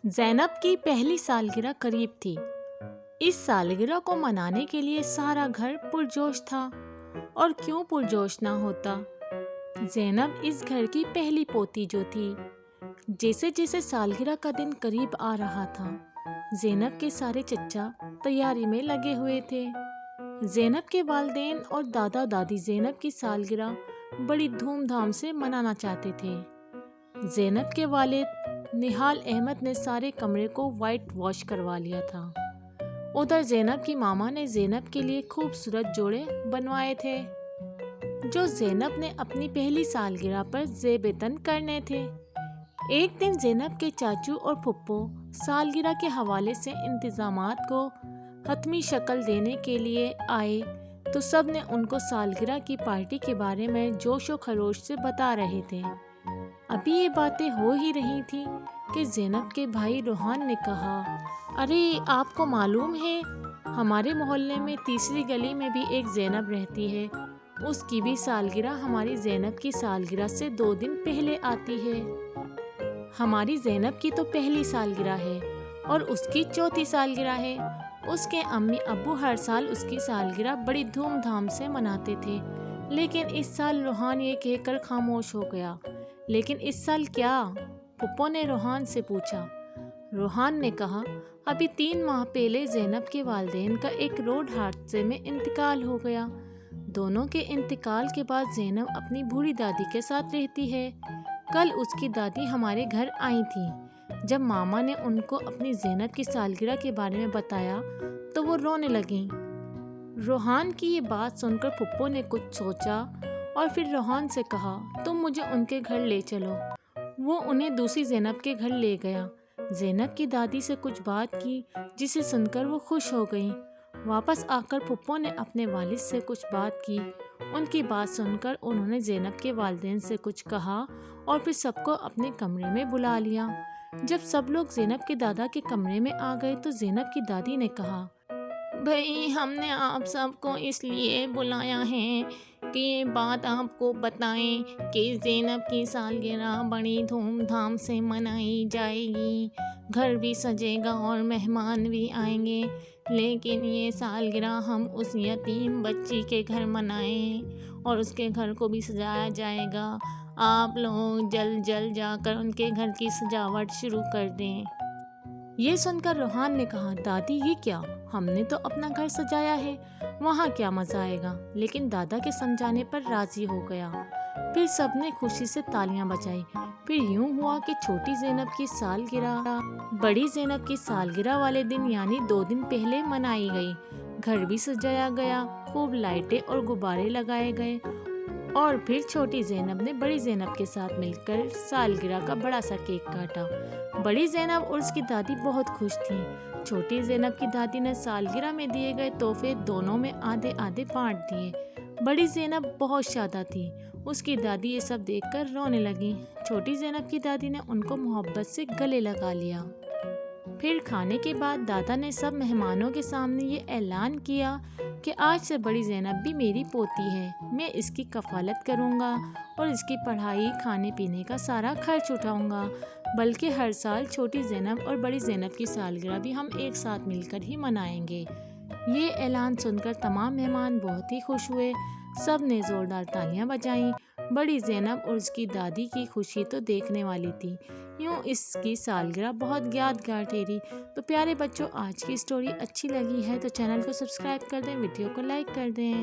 زینب کی پہلی سالگرہ قریب تھی۔ اس سالگرہ کو منانے کے لیے سارا گھر پرجوش تھا، اور کیوں پرجوش نہ ہوتا۔ زینب اس گھر کی پہلی پوتی جو تھی۔ جیسے جیسے سالگرہ کا دن قریب آ رہا تھا، زینب کے سارے چچا تیاری میں لگے ہوئے تھے۔ زینب کے والدین اور دادا دادی زینب کی سالگرہ بڑی دھوم دھام سے منانا چاہتے تھے۔ زینب کے والد نہال احمد نے سارے کمرے کو وائٹ واش کروا لیا تھا۔ ادھر زینب کی ماما نے زینب کے لیے خوبصورت جوڑے بنوائے تھے، جو زینب نے اپنی پہلی سالگرہ پر زیب تن کرنے تھے۔ ایک دن زینب کے چاچو اور پھپھو سالگرہ کے حوالے سے انتظامات کو حتمی شکل دینے کے لیے آئے تو سب نے ان کو سالگرہ کی پارٹی کے بارے میں جوش و خروش سے بتا رہے تھے۔ ابھی یہ باتیں ہو ہی رہی تھی کہ زینب کے بھائی روحان نے کہا، ارے آپ کو معلوم ہے ہمارے محلے میں تیسری گلی میں بھی ایک زینب رہتی ہے، اس کی بھی سالگرہ ہماری زینب کی سالگرہ سے 2 دن پہلے آتی ہے۔ ہماری زینب کی تو پہلی سالگرہ ہے اور اس کی چوتھی سالگرہ ہے۔ اس کے امی ابو ہر سال اس کی سالگرہ بڑی دھوم دھام سے مناتے تھے، لیکن اس سال روحان یہ کہہ کر خاموش ہو گیا۔ لیکن اس سال کیا؟ پھپھو نے روحان سے پوچھا۔ روحان نے کہا، ابھی 3 ماہ پہلے زینب کے والدین کا ایک روڈ حادثے میں انتقال ہو گیا۔ دونوں کے انتقال کے بعد زینب اپنی بوڑھی دادی کے ساتھ رہتی ہے۔ کل اس کی دادی ہمارے گھر آئی تھی۔ جب ماما نے ان کو اپنی زینب کی سالگرہ کے بارے میں بتایا تو وہ رونے لگیں۔ روحان کی یہ بات سن کر پھپھو نے کچھ سوچا اور پھر روحان سے کہا، تم مجھے ان کے گھر لے چلو۔ وہ انہیں دوسری زینب کے گھر لے گیا۔ زینب کی دادی سے کچھ بات کی جسے سن کر وہ خوش ہو گئیں۔ واپس آ کر پھپھو نے اپنے والد سے کچھ بات کی۔ ان کی بات سن کر انہوں نے زینب کے والدین سے کچھ کہا اور پھر سب کو اپنے کمرے میں بلا لیا۔ جب سب لوگ زینب کے دادا کے کمرے میں آ گئے تو زینب کی دادی نے کہا، بھئی ہم نے آپ سب کو اس لیے بلایا ہے کہ یہ بات آپ کو بتائیں کہ زینب کی سالگرہ بڑی دھوم دھام سے منائی جائے گی۔ گھر بھی سجے گا اور مہمان بھی آئیں گے، لیکن یہ سالگرہ ہم اس یتیم بچی کے گھر منائیں اور اس کے گھر کو بھی سجایا جائے گا۔ آپ لوگ جلد جلد جا کر ان کے گھر کی سجاوٹ شروع کر دیں۔ یہ سن کر روحان نے کہا، دادی یہ کیا؟ ہم نے تو اپنا گھر سجایا ہے، وہاں کیا مزہ آئے گا؟ لیکن دادا کے سمجھانے پر راضی ہو گیا۔ پھر سب نے خوشی سے تالیاں بجائی۔ پھر یوں ہوا کہ چھوٹی زینب کی سالگرہ بڑی زینب کی سالگرہ والے دن یعنی 2 دن پہلے منائی گئی۔ گھر بھی سجایا گیا، خوب لائٹیں اور غبارے لگائے گئے، اور پھر چھوٹی زینب نے بڑی زینب کے ساتھ مل کر سالگرہ کا بڑا سا کیک کاٹا۔ بڑی زینب اور اس کی دادی بہت خوش تھیں۔ چھوٹی زینب کی دادی نے سالگرہ میں دیے گئے تحفے دونوں میں آدھے آدھے بانٹ دیے۔ بڑی زینب بہت شادہ تھی۔ اس کی دادی یہ سب دیکھ کر رونے لگیں۔ چھوٹی زینب کی دادی نے ان کو محبت سے گلے لگا لیا۔ پھر کھانے کے بعد دادا نے سب مہمانوں کے سامنے یہ اعلان کیا کہ آج سے بڑی زینب بھی میری پوتی ہے۔ میں اس کی کفالت کروں گا اور اس کی پڑھائی، کھانے پینے کا سارا خرچ اٹھاؤں گا، بلکہ ہر سال چھوٹی زینب اور بڑی زینب کی سالگرہ بھی ہم ایک ساتھ مل کر ہی منائیں گے۔ یہ اعلان سن کر تمام مہمان بہت ہی خوش ہوئے۔ سب نے زوردار تالیاں بجائیں۔ بڑی زینب اور اس کی دادی کی خوشی تو دیکھنے والی تھی۔ یوں اس کی سالگرہ بہت یادگار ٹھہری۔ تو پیارے بچوں، آج کی اسٹوری اچھی لگی ہے تو چینل کو سبسکرائب کر دیں، ویڈیو کو لائک کر دیں۔